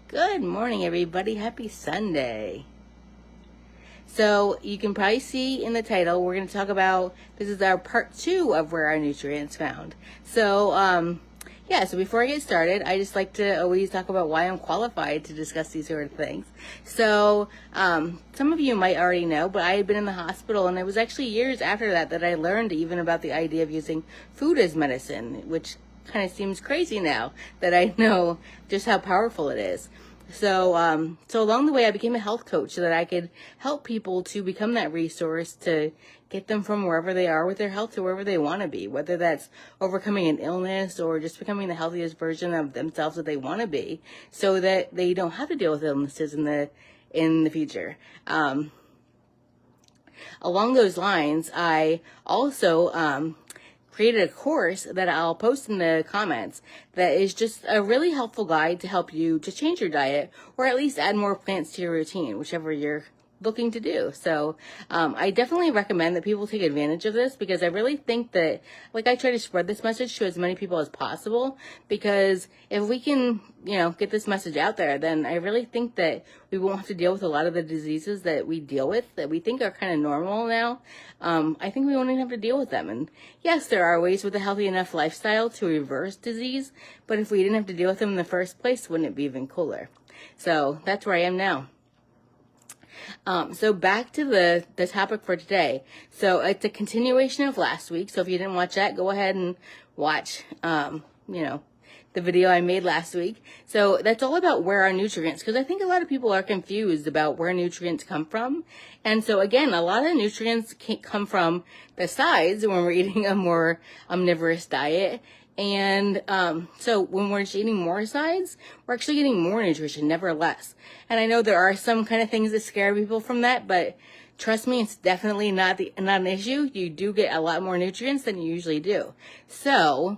Good morning, everybody. Happy Sunday. So you can probably see in the title, we're going to talk about, this is our part 2 of where our nutrients found. So before I get started, I just like to always talk about why I'm qualified to discuss these sort of things. Some of you might already know, but I had been in the hospital, and it was actually years after that I learned even about the idea of using food as medicine, which kind of seems crazy now that I know just how powerful it is. So along the way, I became a health coach so that I could help people to become that resource to get them from wherever they are with their health to wherever they want to be, whether that's overcoming an illness or just becoming the healthiest version of themselves that they want to be, so that they don't have to deal with illnesses in the future. Along those lines, I also created a course that I'll post in the comments that is just a really helpful guide to help you to change your diet, or at least add more plants to your routine, whichever you're looking to do. I definitely recommend that people take advantage of this, because I really think that, I try to spread this message to as many people as possible, because if we can, get this message out there, then I really think that we won't have to deal with a lot of the diseases that we deal with that we think are kind of normal now. I think we won't even have to deal with them. And yes, there are ways with a healthy enough lifestyle to reverse disease, but if we didn't have to deal with them in the first place, wouldn't it be even cooler? So that's where I am now. So back to the topic for today. So it's a continuation of last week. So if you didn't watch that, go ahead and watch, the video I made last week. So that's all about where our nutrients, because I think a lot of people are confused about where nutrients come from. And so again, a lot of nutrients can come from the sides when we're eating a more omnivorous diet. And so when we're just eating more sides, we're actually getting more nutrition, never less. And I know there are some kind of things that scare people from that, but trust me, it's definitely not an issue. You do get a lot more nutrients than you usually do. So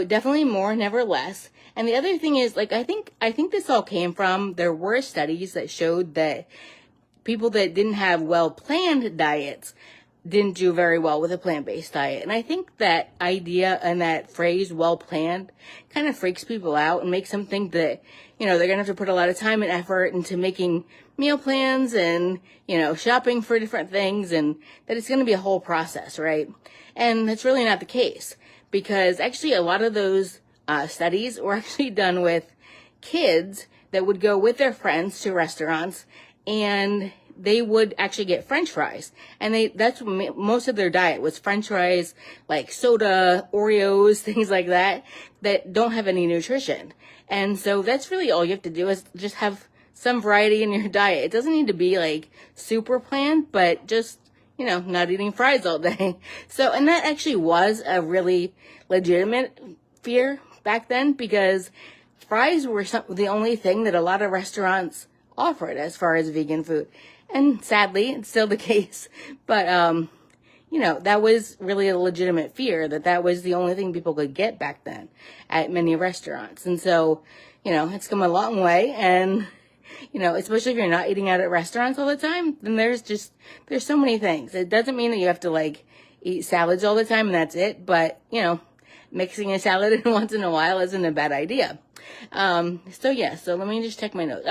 definitely more, never less. And the other thing is, I think this all came from, there were studies that showed that people that didn't have well-planned diets didn't do very well with a plant-based diet. And I think that idea and that phrase, well-planned, kind of freaks people out and makes them think that, they're going to have to put a lot of time and effort into making meal plans and, shopping for different things, and that it's going to be a whole process, right? And that's really not the case, because actually a lot of those studies were actually done with kids that would go with their friends to restaurants, and they would actually get French fries. And that's most of their diet was French fries, like soda, Oreos, things like that don't have any nutrition. And so that's really all you have to do, is just have some variety in your diet. It doesn't need to be super planned, but just, not eating fries all day. And that actually was a really legitimate fear back then, because fries were the only thing that a lot of restaurants offered as far as vegan food. And sadly, it's still the case. But, that was really a legitimate fear, that was the only thing people could get back then at many restaurants. And so, it's come a long way. And, especially if you're not eating out at restaurants all the time, then there's so many things. It doesn't mean that you have to eat salads all the time and that's it. But, mixing a salad in once in a while isn't a bad idea. So let me just check my notes.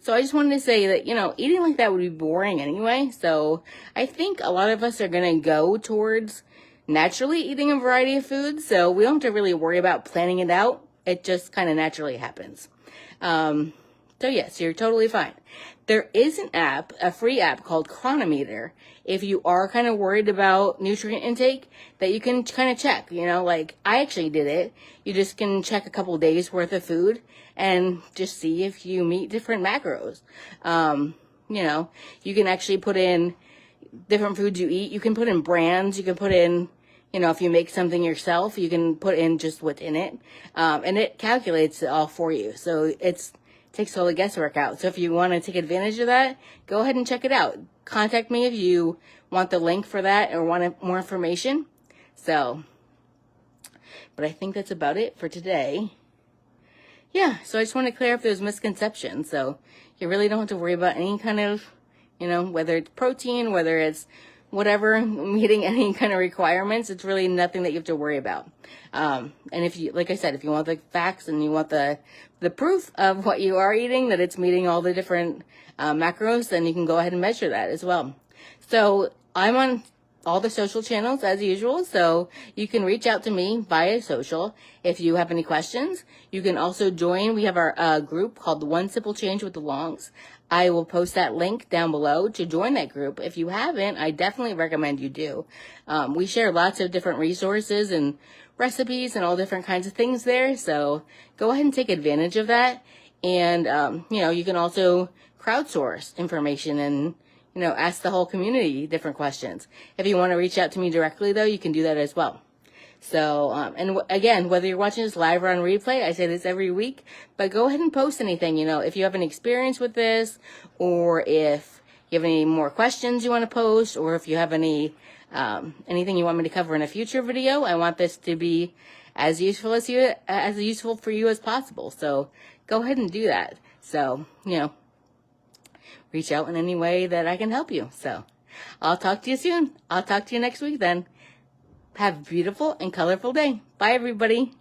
So I just wanted to say that, eating like that would be boring anyway. So I think a lot of us are going to go towards naturally eating a variety of foods. So we don't have to really worry about planning it out. It just kind of naturally happens. So you're totally fine. There is an app, a free app called Cronometer, if you are kind of worried about nutrient intake, that you can kind of check, I actually did it. You just can check a couple days worth of food and just see if you meet different macros. You can actually put in different foods you eat. You can put in brands. You can put in, if you make something yourself, you can put in just what's in it. And it calculates it all for you. So takes all the guesswork out. So if you want to take advantage of that, go ahead and check it out. Contact me if you want the link for that or want more information. But I think that's about it for today. So I just want to clear up those misconceptions. So you really don't have to worry about any kind of, whether it's protein, whether it's whatever, meeting any kind of requirements. It's really nothing that you have to worry about. And if you, like I said, if you want the facts and you want the proof of what you are eating, that it's meeting all the different macros, then you can go ahead and measure that as well. So I'm on all the social channels as usual, so you can reach out to me via social if you have any questions. You can also join. We have our group called the One Simple Change with the Longs. I will post that link down below to join that group. If you haven't, I definitely recommend you do. We share lots of different resources and recipes and all different kinds of things there, so go ahead and take advantage of that. And you can also crowdsource information and ask the whole community different questions. If you want to reach out to me directly, though, you can do that as well. So, again, whether you're watching this live or on replay, I say this every week, but go ahead and post anything. If you have any experience with this, or if you have any more questions you want to post, or if you have any anything you want me to cover in a future video, I want this to be as useful for you as possible. So go ahead and do that. So, reach out in any way that I can help you. So I'll talk to you soon. I'll talk to you next week then. Have a beautiful and colorful day. Bye, everybody.